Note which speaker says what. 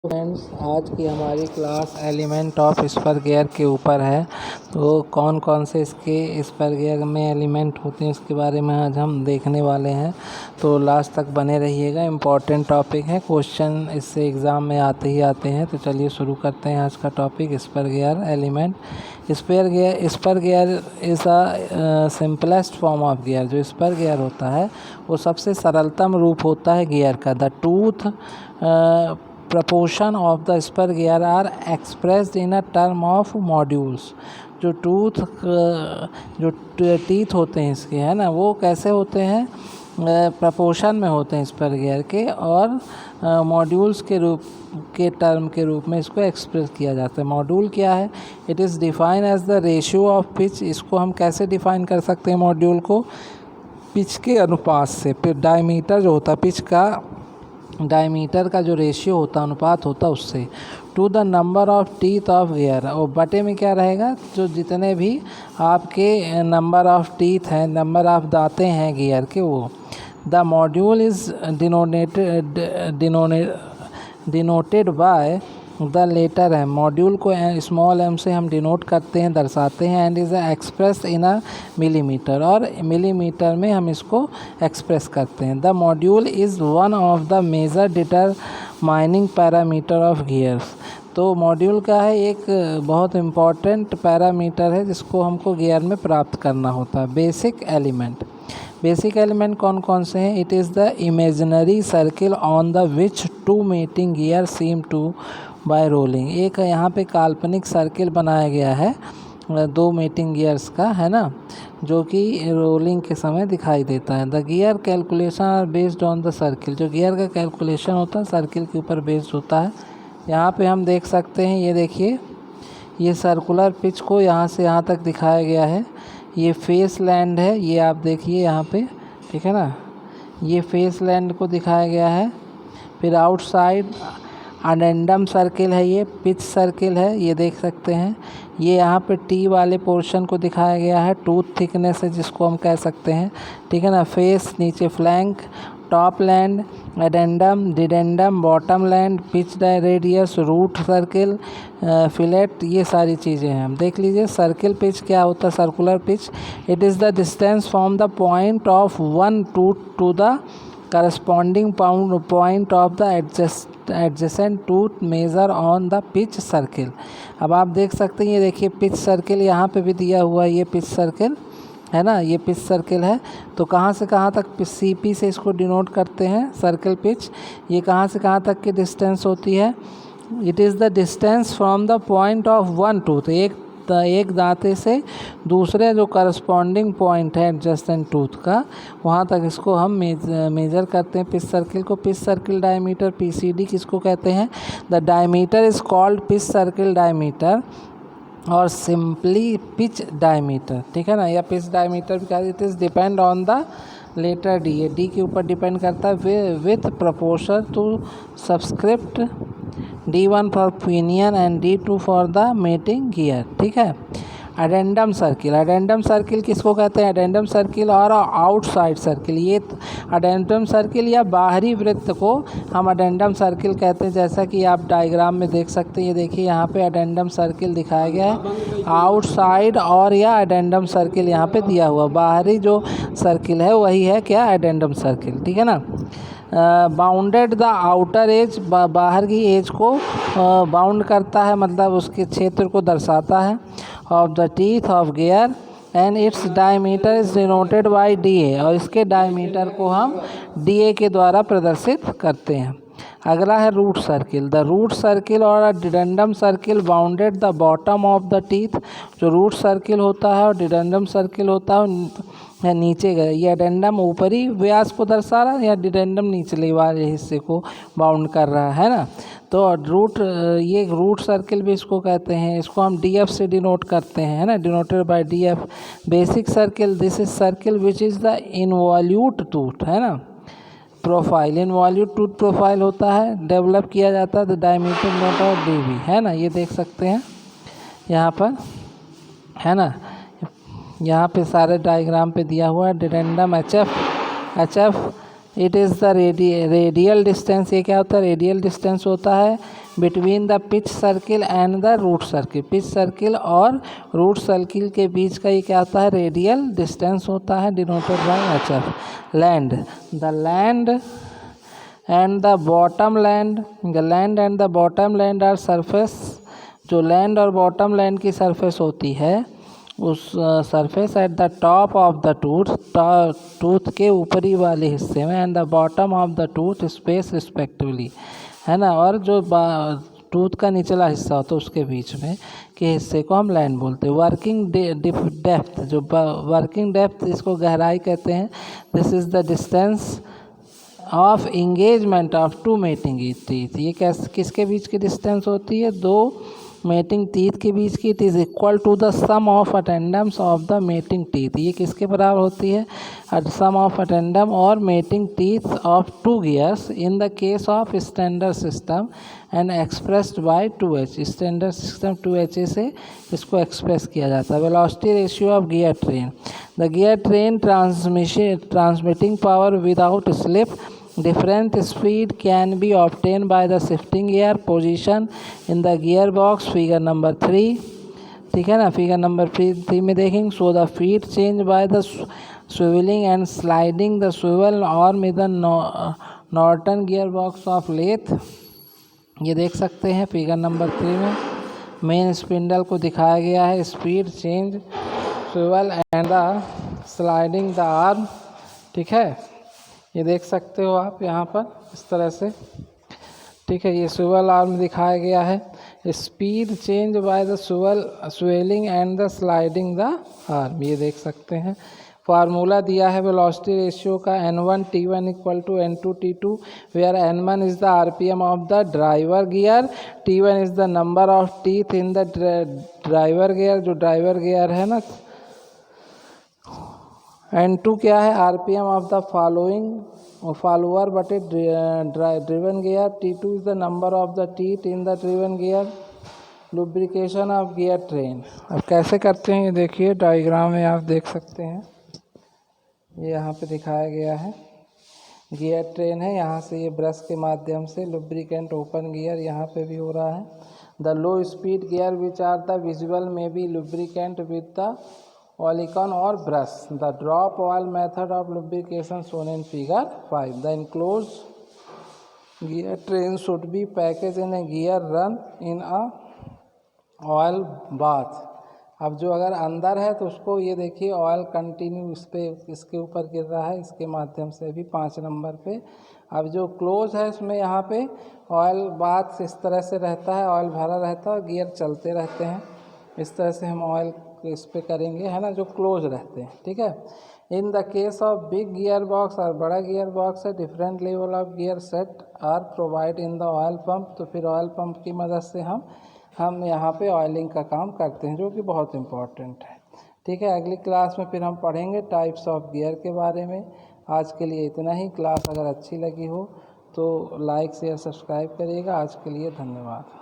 Speaker 1: Friends, आज की हमारी class element of spur gear के ऊपर है। तो कौन कौन से इसके स्पर गियर में एलिमेंट होते हैं इसके बारे में आज हम देखने वाले हैं। तो लास्ट तक बने रहिएगा, इम्पॉर्टेंट टॉपिक है, क्वेश्चन इससे एग्ज़ाम में आते ही आते हैं। तो चलिए शुरू करते हैं आज का topic, spur gear element. Spur gear is a simplest form of gear. जो स्पर गियर होता है वो सबसे सरलतम रूप होता है गियर का। The tooth proportion of the spur gear are expressed in a term of modules। जो जो टीथ होते हैं इसके, है ना, वो कैसे होते हैं, प्रपोर्शन में होते हैं स्पर गियर के, और मॉड्यूल्स के टर्म के रूप में इसको एक्सप्रेस किया जाता है। मॉड्यूल क्या है? It is define as the ratio of pitch. इसको हम कैसे डिफाइन कर सकते हैं मॉड्यूल को? पिच के अनुपात से। फिर डायमीटर जो होता है, पिच का डायमीटर का जो रेशियो होता है, अनुपात होता है, उससे। To the number of teeth of gear. और बटे में क्या रहेगा? जो जितने भी आपके नंबर ऑफ टीथ हैं, नंबर ऑफ दांतें हैं गियर के, वो। The module is denoted by the letter M. Module को स्मॉल एम से हम डिनोट करते हैं, दर्शाते हैं। And is express in a millimetre, और मिलीमीटर में हम इसको एक्सप्रेस करते हैं। The module is one of the major determining parameter of gears. तो मॉड्यूल का है एक बहुत इम्पॉर्टेंट पैरामीटर है जिसको हमको गियर में प्राप्त करना होता है। बेसिक एलिमेंट कौन कौन से हैं? It is the imaginary circle on the which two meeting gear seem to by rolling. एक यहाँ पे काल्पनिक सर्किल बनाया गया है दो मीटिंग गियर्स का, है ना, जो कि रोलिंग के समय दिखाई देता है। The gear calculation are based on the circle. जो गियर का कैलकुलेशन होता है सर्किल के ऊपर बेस्ड होता है। यहाँ पे हम देख सकते हैं, ये देखिए, ये सर्कुलर पिच को यहाँ से यहाँ तक दिखाया गया है। ये फेस लैंड है, ये आप देखिए यहाँ पे, ठीक है ना, ये फेस लैंड को दिखाया गया है। फिर आउटसाइड अडेंडम सर्किल है, ये पिच सर्किल है, ये देख सकते हैं। ये यहाँ पे टी वाले पोर्शन को दिखाया गया है, टूथ थिकनेस है जिसको हम कह सकते हैं, ठीक है ना। फेस, नीचे flank, top land, addendum, dedendum, bottom land, pitch radius, root circle, fillet, ये सारी चीज़ें हैं। हम देख लीजिए सर्किल पिच क्या होता है। Circular pitch, it is the distance from the point of one tooth to the corresponding point of the adjacent tooth measure on the pitch circle. अब आप देख सकते हैं, ये देखिए पिच सर्किल यहाँ पे भी दिया हुआ है, ये पिच सर्किल है ना, ये पिच सर्किल है। तो कहाँ से कहाँ तक सीपी से इसको डिनोट करते हैं सर्किल पिच। ये कहाँ से कहाँ तक की डिस्टेंस होती है? It is the distance from the point of one tooth, एक दांते से दूसरे जो करस्पॉन्डिंग पॉइंट है एडजेसेंट टूथ का, वहाँ तक इसको हम मेजर करते हैं पिच सर्किल को। पिच सर्किल डायमीटर, पीसीडी किसको कहते हैं? The diameter is called pitch circle diameter और सिंपली पिच डायमीटर, ठीक है ना, या पिच डायमीटर भी कहते हैं। It is depend on the letter D. ये डी के ऊपर डिपेंड करता है with proportion to subscript D1 for pinion and D2 for the mating gear, ठीक है। एडेंडम सर्किल किसको कहते हैं? एडेंडम सर्किल और आउटसाइड सर्किल। ये एडेंडम सर्किल या बाहरी वृत्त को हम एडेंडम सर्किल कहते हैं, जैसा कि आप डायग्राम में देख सकते हैं। ये देखिए यहाँ पे एडेंडम सर्किल दिखाया गया है, आउटसाइड और या एडेंडम सर्किल यहाँ पे दिया हुआ। बाहरी जो सर्किल है वही है क्या? एडेंडम सर्किल, ठीक है ना। बाउंडेड द आउटर एज, बाहर की एज को बाउंड करता है, मतलब उसके क्षेत्र को दर्शाता है। Of the teeth of gear and its diameter is denoted by DA, और इसके डायमीटर को हम DA के द्वारा प्रदर्शित करते हैं। अगला है root circle. The root circle और dedendum circle bounded the bottom of the teeth. जो रूट सर्किल होता है और डिडेंडम सर्किल होता है नीचे गए। ये एडेंडम ऊपरी व्यास को दर्शा रहा है या डिडेंडम निचले वाले हिस्से को बाउंड कर रहा है ना। तो ये रूट सर्किल भी इसको कहते हैं। इसको हम DF से डिनोट करते हैं, है ना, denoted by DF। Basic circle, this is circle which is the involute tooth, है ना। प्रोफाइल, इनवॉल्यूट टूथ प्रोफाइल होता है, डेवलप किया जाता है। The diameter note of DB, है ना, ये देख सकते हैं यहाँ पर, है ना। यहाँ पे सारे डायग्राम पे दिया हुआ है। Dedendum HF it is the radial distance. ये क्या होता है? रेडियल डिस्टेंस होता है between the pitch circle and the root circle. Pitch circle और रूट सर्किल के बीच का ये क्या होता है? रेडियल डिस्टेंस होता है, denoted by HF। Land, the land and the bottom land, the land and the bottom land are surface. जो लैंड और बॉटम लैंड की सरफेस होती है, उस surface at the top of the tooth के ऊपरी वाले हिस्से में, and the bottom of the tooth space respectively, है ना। और जो टूथ का निचला हिस्सा होता है उसके बीच में के हिस्से को हम लैंड बोलते हैं। वर्किंग डेप्थ, जो वर्किंग डेप्थ इसको गहराई कहते हैं। This is the distance of engagement of two mating teeth. ये किसके बीच की डिस्टेंस होती है? दो मेटिंग टीथ के बीच की। It is equal to the sum of addendums of the mating teeth. ये किसके बराबर होती है? सम ऑफ अटेंडम और mating teeth of two gears in the case of standard system and expressed by 2H। Standard system 2H से इसको express किया जाता है। Velocity ratio of gear train, the gear train transmitting power without slip. Different speed can be obtained by the shifting gear position in the gearbox, figure number 3। ठीक है ना, figure number 3 में देखेंगे। So the feed change by the swivelling and sliding the swivel और में the Norton gear box of lathe. ये देख सकते हैं फिगर नंबर 3 में मेन स्पिंडल को दिखाया गया है। Speed change, swivel and the sliding the arm. ठीक है, ये देख सकते हो आप यहाँ पर इस तरह से। ठीक है, ये स्विवल आर्म दिखाया गया है। Speed change by the swelling and the sliding the arm, ये देख सकते हैं। फार्मूला दिया है वेलोसिटी रेशियो का, N1 T1 equal to N2 T2, where N1 is the RPM of the driver gear, T1 is the number of teeth in the driver gear. जो driver gear है ना, N2 क्या है? RPM of the follower बटे driven gear. T2 is the number of the teeth in the driven gear. Lubrication of gear train, अब कैसे करते हैं ये देखिए, डायग्राम में आप देख सकते हैं। ये यहाँ पे दिखाया गया है, गियर ट्रेन है। यहाँ से ये ब्रश के माध्यम से लुब्रिकेंट ओपन गियर यहाँ पे भी हो रहा है। The low speed gear which are the visual में be lubricant with the olicon or brush. The drop oil method of lubrication shown in figure 5. The enclosed gear train should be packaged in a gear run in a oil bath. अब जो अगर अंदर है तो उसको ये देखिए oil continue इसके ऊपर गिर रहा है, इसके माध्यम से भी 5 नंबर पे। अब जो क्लोज है उसमें यहाँ पे ऑयल बाथ इस तरह से रहता है, ऑयल भरा रहता है और गियर चलते रहते हैं। इस तरह से हम ऑयल इस पे करेंगे, है ना, जो क्लोज रहते हैं। ठीक है, in the case of big gear box और बड़ा गियर बॉक्स है, different level of gear set are provide in the oil pump. तो फिर ऑयल पंप की मदद से हम यहाँ पे ऑयलिंग का काम करते हैं, जो कि बहुत इम्पॉर्टेंट है। ठीक है, अगली क्लास में फिर हम पढ़ेंगे टाइप्स ऑफ गियर के बारे में। आज के लिए इतना ही। क्लास अगर अच्छी लगी हो तो लाइक शेयर सब्सक्राइब करिएगा। आज के लिए धन्यवाद।